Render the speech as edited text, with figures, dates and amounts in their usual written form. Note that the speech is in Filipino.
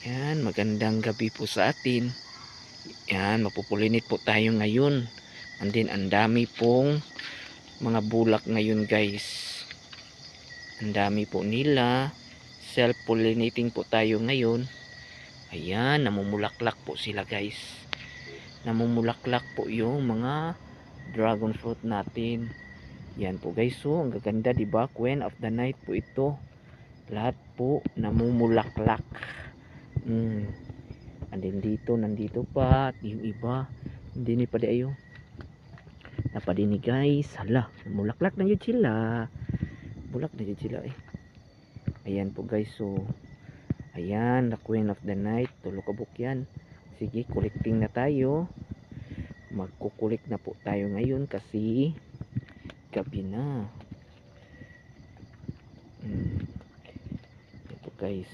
Yan, magandang gabi po sa atin. Yan, mapupulinit po tayo ngayon. And then, ang dami pong mga bulak ngayon guys. Ang dami po nila. Self-pollinating po tayo ngayon. Ayan, namumulaklak po sila guys. Namumulaklak po yung mga dragon fruit natin. Yan po guys, so ang gaganda, diba? Queen of the night po ito. Lahat po namumulaklak. And then nandito pa, at yung iba hindi ni pa di ayo napadini guys. Hala, mulaklak na yun sila, bulak na yun sila ayan po guys, so ayan, the queen of the night, tulo ka bukyan. Sige, collecting na tayo, magkukulik na po tayo ngayon kasi gabi na. Ito guys,